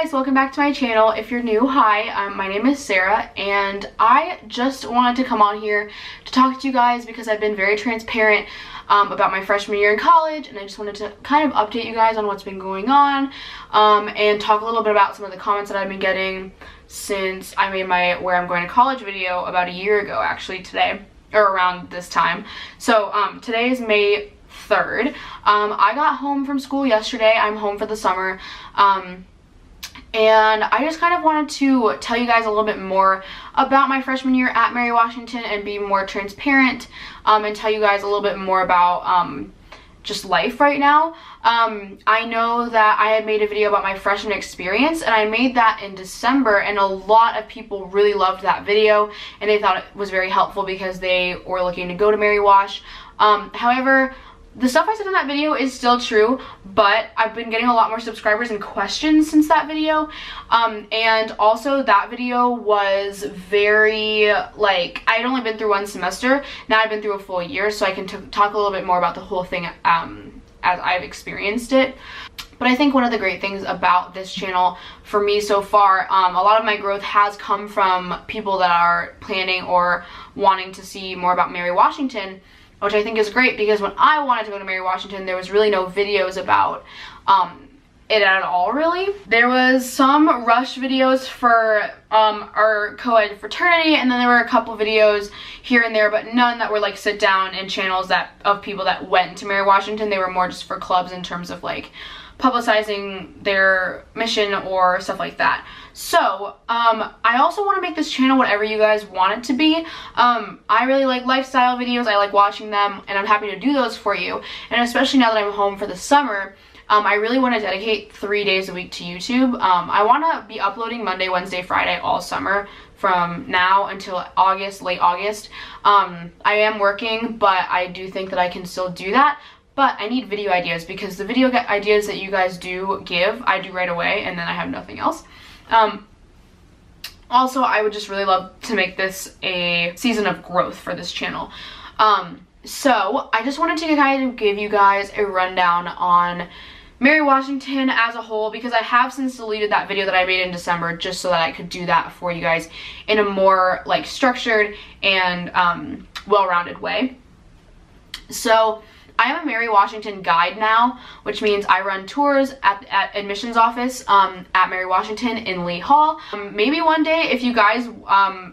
guys, welcome back to my channel. If you're new, hi, my name is Sarah, and I just wanted to come on here to talk to you guys because I've been very transparent about my freshman year in college, and I just wanted to kind of update you guys on what's been going on and talk a little bit about some of the comments that I've been getting since I made my Where I'm Going to College video about a year ago, actually today, or around this time. So today is May 3rd. I got home from school yesterday. I'm home for the summer. And I just kind of wanted to tell you guys a little bit more about my freshman year at Mary Washington and be more transparent and tell you guys a little bit more about just life right now. I know that I had made a video about my freshman experience, and I made that in December, and a lot of people really loved that video and they thought it was very helpful because they were looking to go to Mary Wash. However, the stuff I said in that video is still true, but I've been getting a lot more subscribers and questions since that video. And also that video was very, like, I had only been through one semester. Now I've been through a full year, so I can talk a little bit more about the whole thing as I've experienced it. But I think one of the great things about this channel for me so far, a lot of my growth has come from people that are planning or wanting to see more about Mary Washington, which I think is great because when I wanted to go to Mary Washington, there was really no videos about it at all, really. There was some rush videos for our co-ed fraternity, and then there were a couple videos here and there, but none that were like sit down and channels of people that went to Mary Washington. They were more just for clubs in terms of like publicizing their mission or stuff like that. So I also want to make this channel whatever you guys want it to be. I really like lifestyle videos. I like watching them, and I'm happy to do those for you. And especially now that I'm home for the summer, I really want to dedicate 3 days a week to YouTube. I want to be uploading Monday, Wednesday, Friday all summer from now until August, late August. I am working, but I do think that I can still do that. But I need video ideas because the video ideas that you guys do give, I do right away, and then I have nothing else. Also, I would just really love to make this a season of growth for this channel. So I just wanted to kind of give you guys a rundown on Mary Washington as a whole, because I have since deleted that video that I made in December just so that I could do that for you guys in a more like structured and well-rounded way. So I am a Mary Washington guide now, which means I run tours at admissions office at Mary Washington in Lee Hall. Maybe one day if you guys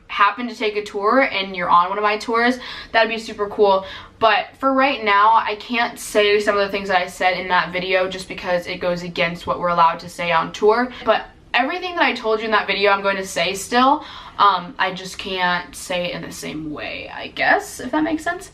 happen to take a tour and you're on one of my tours, that'd be super cool. But for right now, I can't say some of the things that I said in that video just because it goes against what we're allowed to say on tour. But everything that I told you in that video I'm going to say still. I just can't say it in the same way, I guess, if that makes sense.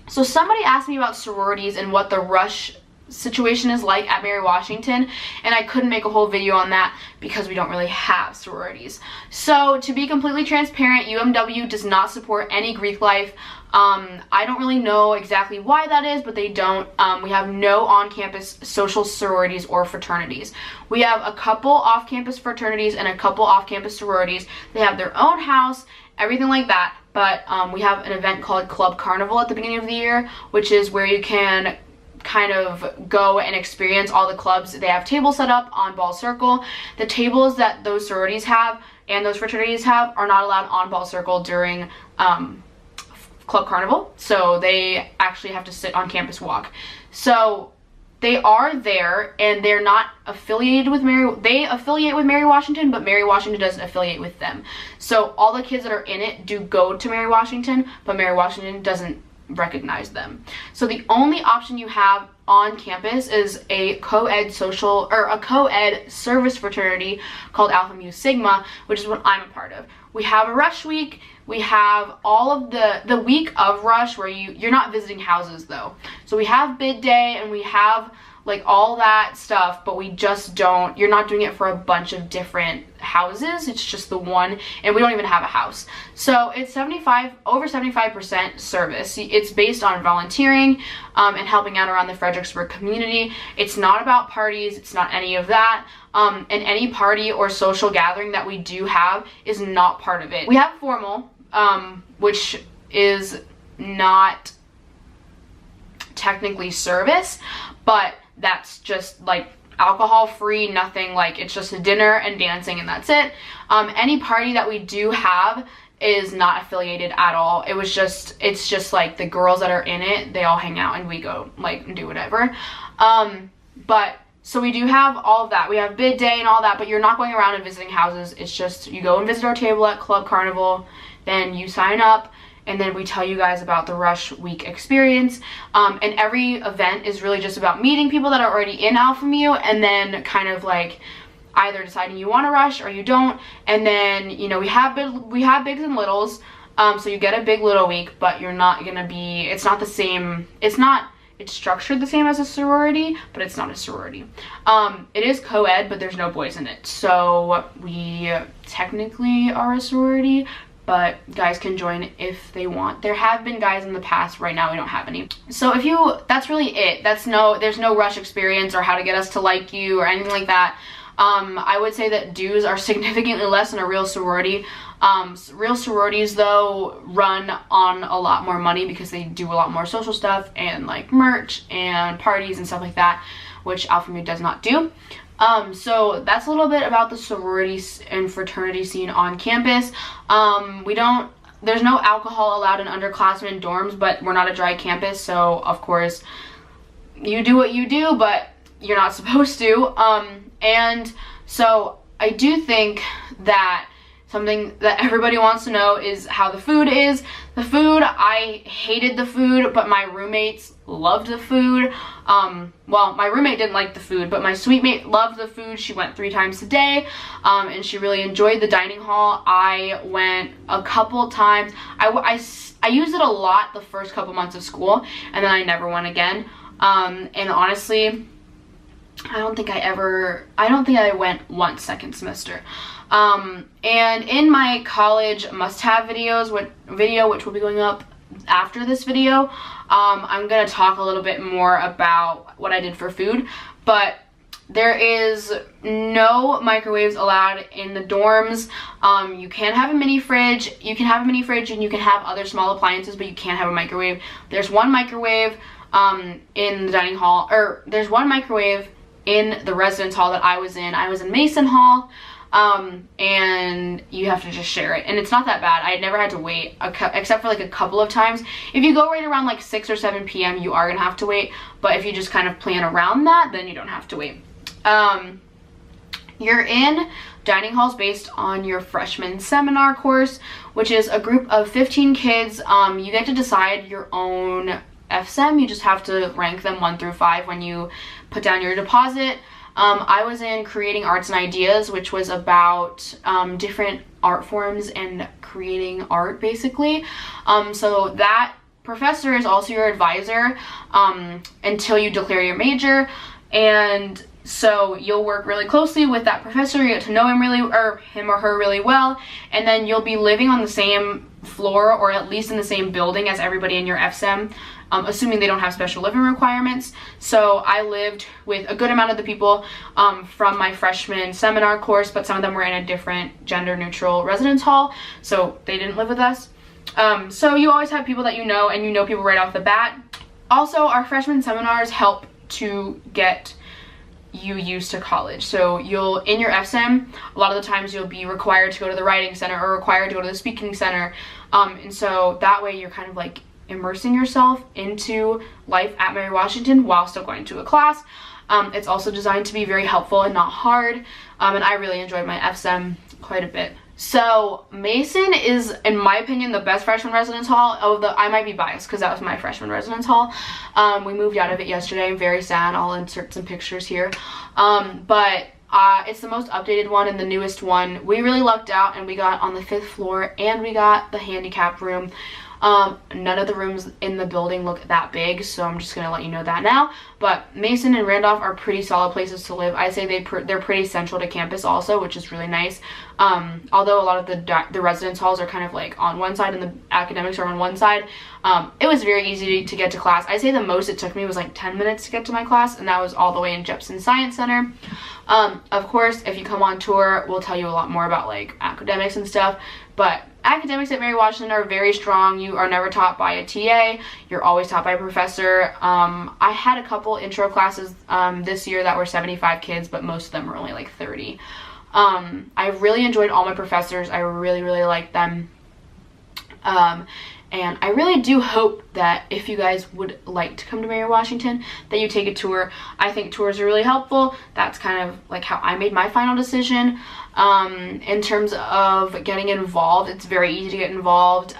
So somebody asked me about sororities and what the rush situation is like at Mary Washington, and I couldn't make a whole video on that because we don't really have sororities. So to be completely transparent, UMW does not support any Greek life. I don't really know exactly why that is, but they don't. We have no on-campus social sororities or fraternities. We have a couple off-campus fraternities and a couple off-campus sororities. They have their own house, everything like that. But we have an event called Club Carnival at the beginning of the year, which is where you can kind of go and experience all the clubs. They have tables set up on Ball Circle. The tables that those sororities have and those fraternities have are not allowed on Ball Circle during Club Carnival, so they actually have to sit on campus walk. So they are there, and they're not affiliated with they affiliate with Mary Washington, but Mary Washington doesn't affiliate with them. So all the kids that are in it do go to Mary Washington, but Mary Washington doesn't recognize them. So the only option you have on campus is a co-ed social, or a co-ed service fraternity called Alpha Mu Sigma, which is what I'm a part of. We have a rush week. We have all of the week of rush where you're not visiting houses though. So we have bid day and we have like all that stuff, but we just don't, you're not doing it for a bunch of different houses. It's just the one, and we don't even have a house. So it's over 75% service. It's based on volunteering and helping out around the Fredericksburg community. It's not about parties. It's not any of that. And any party or social gathering that we do have is not part of it. We have formal, which is not technically service, but that's just like alcohol free, nothing, like it's just a dinner and dancing and that's it. Any party that we do have is not affiliated at all. It's just like the girls that are in it, they all hang out and we go like and do whatever. But so we do have all of that. We have bid day and all that, but you're not going around and visiting houses. It's just you go and visit our table at Club Carnival, then you sign up, and then we tell you guys about the Rush Week experience. And every event is really just about meeting people that are already in Alpha Mu, and then kind of like either deciding you want to rush or you don't. And then, you know, we have bigs and littles. So you get a big little week, but you're not gonna be, it's not the same, it's structured the same as a sorority, but it's not a sorority. It is co-ed, but there's no boys in it. So we technically are a sorority, but guys can join if they want. There have been guys in the past. Right now we don't have any. So that's really it. There's no rush experience or how to get us to like you or anything like that. I would say that dues are significantly less than a real sorority. Real sororities though run on a lot more money because they do a lot more social stuff and like merch and parties and stuff like that, which Alpha Mu does not do. So that's a little bit about the sorority and fraternity scene on campus. There's no alcohol allowed in underclassmen dorms, but we're not a dry campus, so of course you do what you do, but you're not supposed to. And so I do think that something that everybody wants to know is how the food is. The food, I hated the food, but my roommates loved the food. Well, my roommate didn't like the food, but my suite mate loved the food. She went 3 times a day, and she really enjoyed the dining hall. I went a couple times. I used it a lot the first couple months of school, and then I never went again. And honestly, I don't think I went once second semester. And in my college must-have videos, which will be going up after this video, I'm gonna talk a little bit more about what I did for food, but there is no microwaves allowed in the dorms. You can have a mini fridge. You can have a mini fridge and you can have other small appliances, but you can't have a microwave. There's one microwave in the dining hall, or there's one microwave in the residence hall that I was in. I was in Mason Hall, and you have to just share it, and it's not that bad. I never had to wait, except for like a couple of times. If you go right around like 6 or 7 p.m. you are gonna have to wait, but if you just kind of plan around that, then you don't have to wait. You're in dining halls based on your freshman seminar course, which is a group of 15 kids. You get to decide your own FSEM. You just have to rank them 1 through 5 when you put down your deposit. I was in creating arts and ideas, which was about different art forms and creating art basically. So that professor is also your advisor until you declare your major, and so you'll work really closely with that professor. You get to know him or her really well, and then you'll be living on the same floor or at least in the same building as everybody in your FSEM, assuming they don't have special living requirements. So I lived with a good amount of the people from my freshman seminar course, but some of them were in a different gender neutral residence hall, so they didn't live with us. So you always have people that you know, and you know people right off the bat. Also, our freshman seminars help to get you used to college. So in your FSEM, a lot of the times you'll be required to go to the writing center or required to go to the speaking center. And so that way you're kind of like immersing yourself into life at Mary Washington while still going to a class. It's also designed to be very helpful and not hard. And I really enjoyed my FSEM quite a bit. So Mason is, in my opinion, the best freshman residence hall. I might be biased because that was my freshman residence hall. We moved out of it yesterday. I'm very sad. I'll insert some pictures here. But it's the most updated one and the newest one. We really lucked out and we got on the 5th floor and we got the handicap room. None of the rooms in the building look that big, so I'm just gonna let you know that now. But Mason and Randolph are pretty solid places to live. I say they're pretty central to campus also, which is really nice. Although a lot of the residence halls are kind of like on one side and the academics are on one side, it was very easy to get to class. I say the most it took me was like 10 minutes to get to my class, and that was all the way in Jepson Science Center. Of course, if you come on tour, we'll tell you a lot more about like academics and stuff, but academics at Mary Washington are very strong. You are never taught by a TA. You're always taught by a professor. I had a couple intro classes this year that were 75 kids, but most of them were only like 30. I really enjoyed all my professors. I really, really liked them. And I really do hope that if you guys would like to come to Mary Washington, that you take a tour. I think tours are really helpful. That's kind of like how I made my final decision. In terms of getting involved, it's very easy to get involved.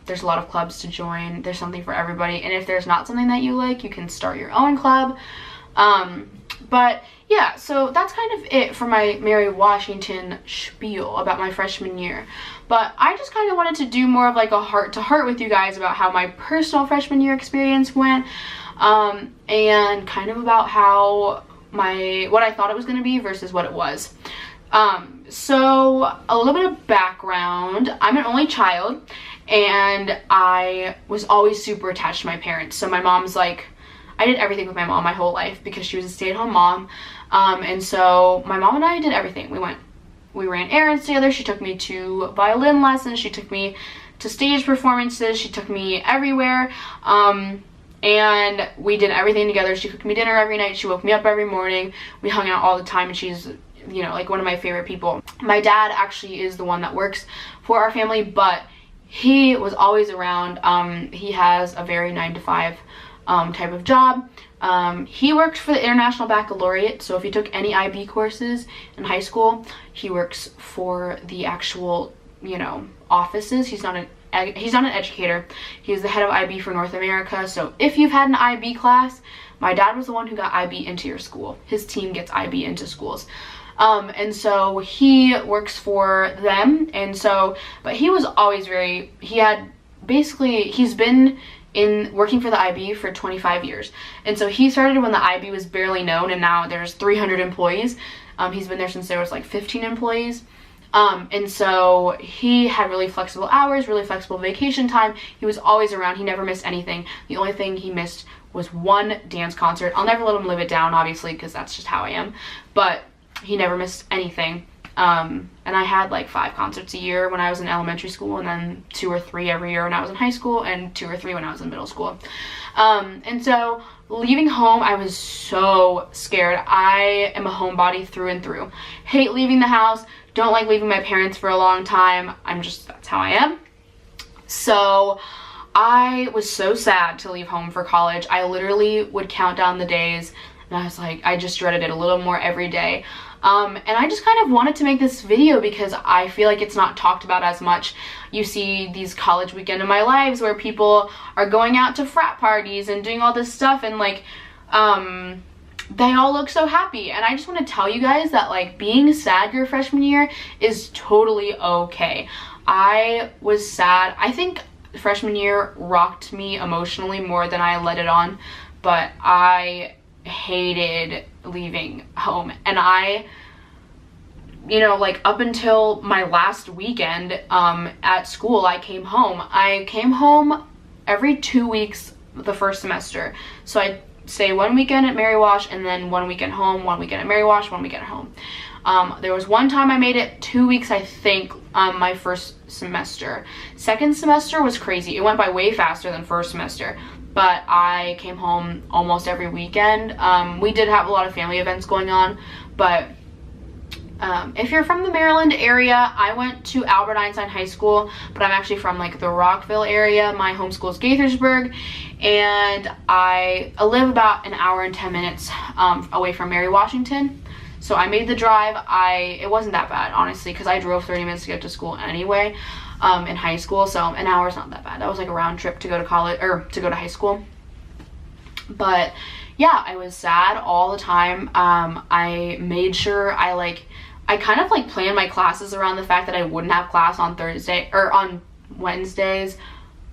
There's a lot of clubs to join. There's something for everybody. And if there's not something that you like, you can start your own club. But yeah, so that's kind of it for my Mary Washington spiel about my freshman year. But I just kind of wanted to do more of like a heart-to-heart with you guys about how my personal freshman year experience went, and kind of about how what I thought it was going to be versus what it was. So a little bit of background. I'm an only child, and I was always super attached to my parents. So my mom's like, I did everything with my mom my whole life because she was a stay-at-home mom. And so my mom and I did everything. We ran errands together. She took me to violin lessons. She took me to stage performances. She took me everywhere. And we did everything together. She cooked me dinner every night. She woke me up every morning. We hung out all the time, and she's, you know, like one of my favorite people. My dad actually is the one that works for our family, but he was always around. He has a very 9-to-5 type of job. He worked for the International Baccalaureate, so if you took any IB courses in high school, he works for the actual, you know, offices. He's not an educator. He's the head of IB for North America. So if you've had an IB class, my dad was the one who got IB into your school. His team gets IB into schools. And so he works for them. And so, but he was always he's been working for the IB for 25 years. And so he started when the IB was barely known, and now there's 300 employees. He's been there since there was like 15 employees. And so he had really flexible hours, really flexible vacation time. He was always around. He never missed anything. The only thing he missed was one dance concert. I'll never let him live it down, obviously, because that's just how I am. But he never missed anything. And I had like 5 concerts a year when I was in elementary school, and then 2 or 3 every year when I was in high school, and 2 or 3 when I was in middle school. And so leaving home, I was so scared. I am a homebody through and through. Hate leaving the house. Don't like leaving my parents for a long time. That's how I am. So I was so sad to leave home for college. I literally would count down the days, and I was like, I just dreaded it a little more every day. And I just kind of wanted to make this video because I feel like it's not talked about as much. You see these college weekend of my lives where people are going out to frat parties and doing all this stuff, and like, they all look so happy. And I just want to tell you guys that like being sad your freshman year is totally okay. I was sad. I think freshman year rocked me emotionally more than I let it on, but I hated leaving home. And you know, like up until my last weekend at school, I came home. I came home every 2 weeks the first semester. So I'd stay 1 weekend at Mary Wash, and then 1 weekend home, 1 weekend at Mary Wash, 1 weekend at home. There was one time I made it 2 weeks, I think, my first semester. Second semester was crazy. It went by way faster than first semester. But I came home almost every weekend. We did have a lot of family events going on, but if you're from the Maryland area, I went to Albert Einstein High School, but I'm actually from like the Rockville area. My home school is Gaithersburg, and I live about an hour and 10 minutes away from Mary Washington. So I made the drive. It wasn't that bad, honestly, because I drove 30 minutes to get to school anyway. In high school, so an hour is not that bad. That was like a round trip to go to college, or to go to high school. But yeah, I was sad all the time. I made sure I kind of like planned my classes around the fact that I wouldn't have class on Thursday or on Wednesdays.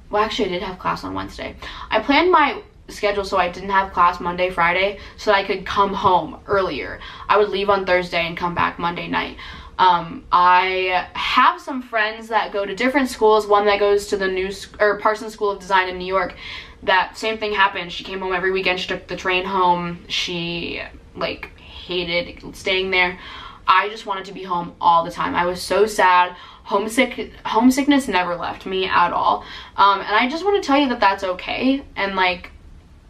Well, actually I did have class on Wednesday. I planned my schedule so I didn't have class Monday, Friday, so that I could come home earlier. I would leave on Thursday and come back Monday night. I have some friends that go to different schools. One that goes to the Parsons School of Design in New York. That same thing happened. She came home every weekend. She took the train home. She like hated staying there. I just wanted to be home all the time. I was so sad. Homesickness never left me at all. And I just want to tell you that that's okay. And like,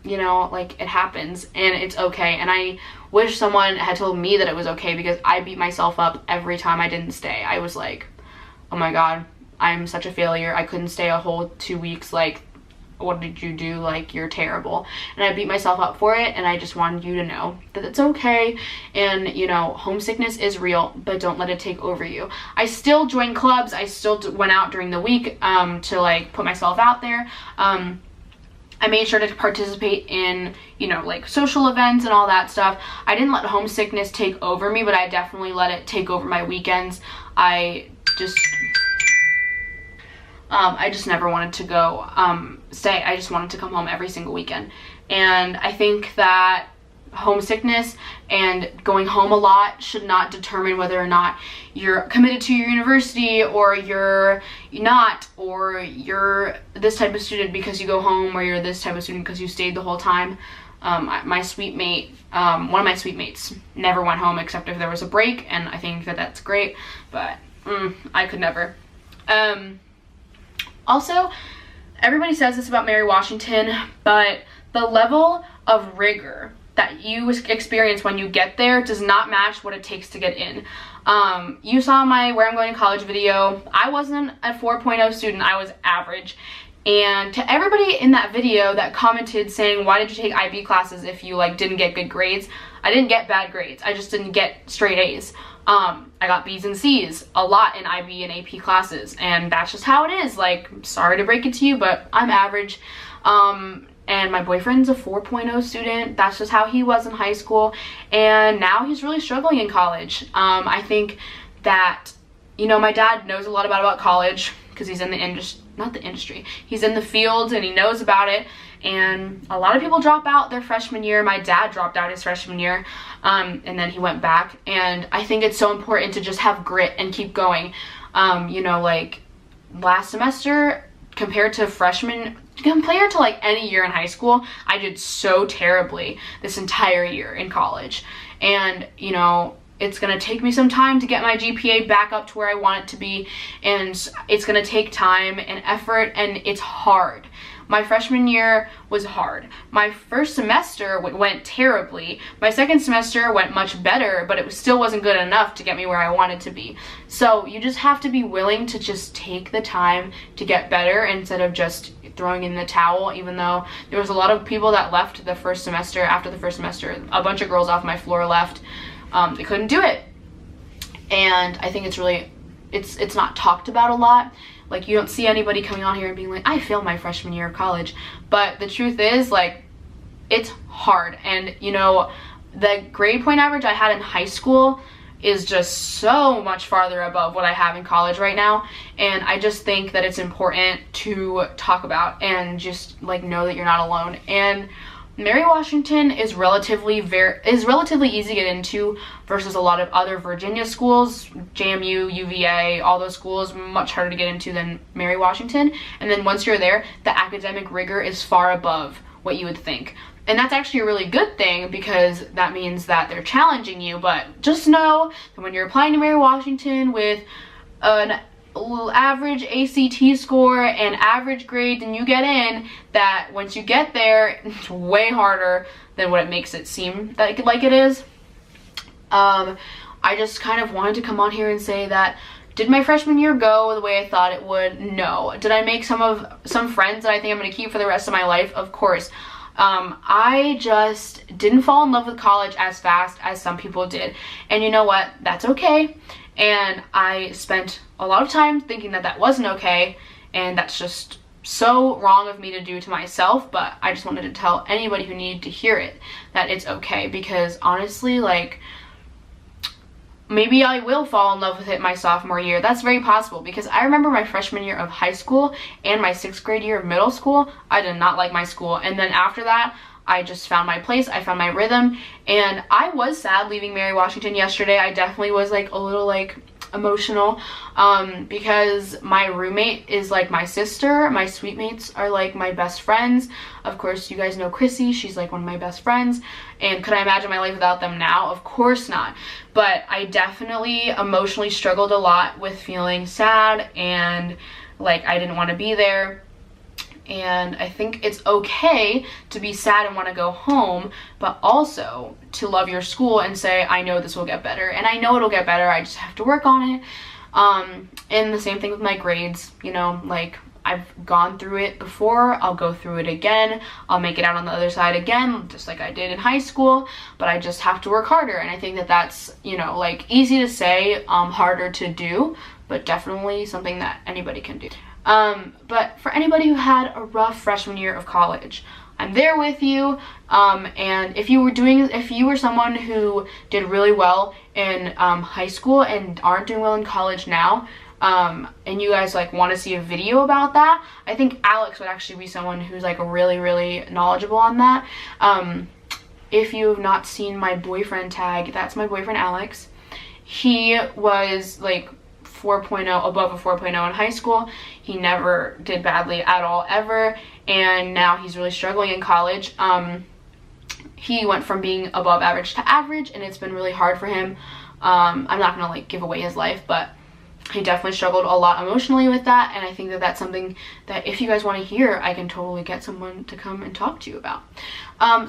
you know, like, it happens and it's okay. And I wish someone had told me that it was okay, because I beat myself up every time I didn't stay. I was like, oh my god, I'm such a failure. I couldn't stay a whole 2 weeks. Like, what did you do? Like, you're terrible. And I beat myself up for it, and I just wanted you to know that it's okay. And, you know, homesickness is real, but don't let it take over you. I still joined clubs. I still went out during the week to like put myself out there. I made sure to participate in, you know, like social events and all that stuff. I didn't let homesickness take over me, but I definitely let it take over my weekends. I just never wanted to go stay. I just wanted to come home every single weekend. And I think that homesickness and going home a lot should not determine whether or not you're committed to your university, or you're not, or you're this type of student because you go home, or you're this type of student because you stayed the whole time. My suite mate, one of my suite mates never went home except if there was a break, and I think that that's great, but I could never. Also, everybody says this about Mary Washington, but the level of rigor that you experience when you get there does not match what it takes to get in. You saw my Where I'm Going to College video. I wasn't a 4.0 student, I was average. And to everybody in that video that commented saying, why did you take IB classes if you like didn't get good grades? I didn't get bad grades, I just didn't get straight A's. I got B's and C's a lot in IB and AP classes, and that's just how it is. Like, sorry to break it to you, but I'm average. And my boyfriend's a 4.0 student. That's just how he was in high school, and now he's really struggling in college. I think that, you know, my dad knows a lot about college because he's in the industry, not the industry, he's in the field and he knows about it. And a lot of people drop out their freshman year. My dad dropped out his freshman year, and then he went back. And I think it's so important to just have grit and keep going. You know, like last semester compared to like any year in high school, I did so terribly this entire year in college. And, you know, it's going to take me some time to get my GPA back up to where I want it to be. And it's going to take time and effort, and it's hard. My freshman year was hard. My first semester went terribly. My second semester went much better, but it still wasn't good enough to get me where I wanted to be. So you just have to be willing to just take the time to get better instead of just throwing in the towel, even though there was a lot of people that left the first semester. After the first semester, a bunch of girls off my floor left. They couldn't do it. And I think it's really, it's not talked about a lot. Like, you don't see anybody coming on here and being like, I failed my freshman year of college. But the truth is, like, it's hard. And, you know, the grade point average I had in high school is just so much farther above what I have in college right now. And I just think that it's important to talk about and just, like, know that you're not alone. And Mary Washington is relatively easy to get into versus a lot of other Virginia schools. JMU, UVA, all those schools, much harder to get into than Mary Washington. And then once you're there, the academic rigor is far above what you would think. And that's actually a really good thing, because that means that they're challenging you. But just know that when you're applying to Mary Washington with an average ACT score and average grade, and you get in, that once you get there, it's way harder than what it makes it seem like it is. I just kind of wanted to come on here and say that, did my freshman year go the way I thought it would? No. Did I make some friends that I think I'm going to keep for the rest of my life? Of course. I just didn't fall in love with college as fast as some people did. And you know what? That's okay. And I spent a lot of time thinking that that wasn't okay, and that's just so wrong of me to do to myself. But I just wanted to tell anybody who needed to hear it that it's okay, because honestly, like, maybe I will fall in love with it my sophomore year. That's very possible, because I remember my freshman year of high school and my 6th grade year of middle school, I did not like my school. And then after that, I just found my place, I found my rhythm, and I was sad leaving Mary Washington yesterday. I definitely was like a little like, emotional because my roommate is like my sister. My suite mates are like my best friends. Of course, you guys know Chrissy. She's like one of my best friends. And could I imagine my life without them now? Of course not. But I definitely emotionally struggled a lot with feeling sad and like I didn't want to be there. And I think it's okay to be sad and want to go home, but also to love your school and say, I know this will get better. And I know it'll get better. I just have to work on it. And the same thing with my grades, you know, like I've gone through it before. I'll go through it again. I'll make it out on the other side again, just like I did in high school, but I just have to work harder. And I think that that's, you know, like easy to say, harder to do, but definitely something that anybody can do. But for anybody who had a rough freshman year of college, I'm there with you. And if you were someone who did really well in high school and aren't doing well in college now, and you guys like want to see a video about that, I think Alex would actually be someone who's like really knowledgeable on that. If you have not seen my boyfriend tag, that's my boyfriend Alex. He was like 4.0, above a 4.0 in high school. He never did badly at all ever, and now he's really struggling in college. He went from being above average to average, and it's been really hard for him. I'm not gonna like give away his life, but he definitely struggled a lot emotionally with that, and I think that that's something that if you guys want to hear, I can totally get someone to come and talk to you about.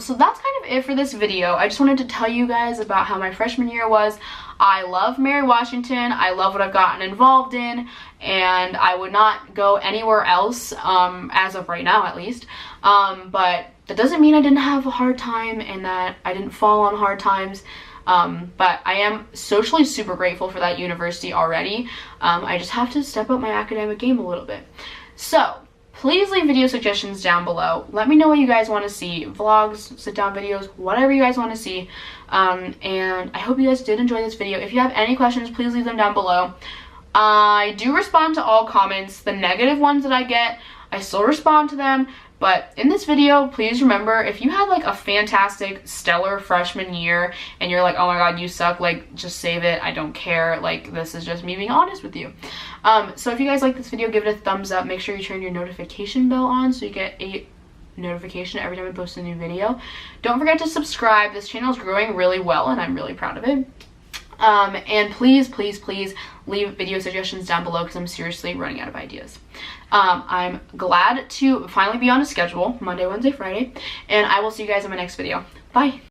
So that's kind of it for this video. I just wanted to tell you guys about how my freshman year was. I love Mary Washington. I love what I've gotten involved in, and I would not go anywhere else, as of right now at least. But that doesn't mean I didn't have a hard time and that I didn't fall on hard times. But I am socially super grateful for that university already. I just have to step up my academic game a little bit. So please leave video suggestions down below. Let me know what you guys want to see. Vlogs, sit down videos, whatever you guys want to see. And I hope you guys did enjoy this video. If you have any questions, please leave them down below. I do respond to all comments. The negative ones that I get, I still respond to them. But in this video, please remember, if you had like a fantastic, stellar freshman year and you're like, oh my god, you suck, like just save it. I don't care. Like this is just me being honest with you. So if you guys like this video, give it a thumbs up. Make sure you turn your notification bell on so you get a notification every time I post a new video. Don't forget to subscribe. This channel is growing really well and I'm really proud of it. And please leave video suggestions down below because I'm seriously running out of ideas. I'm glad to finally be on a schedule, Monday, Wednesday, Friday, and I will see you guys in my next video. Bye!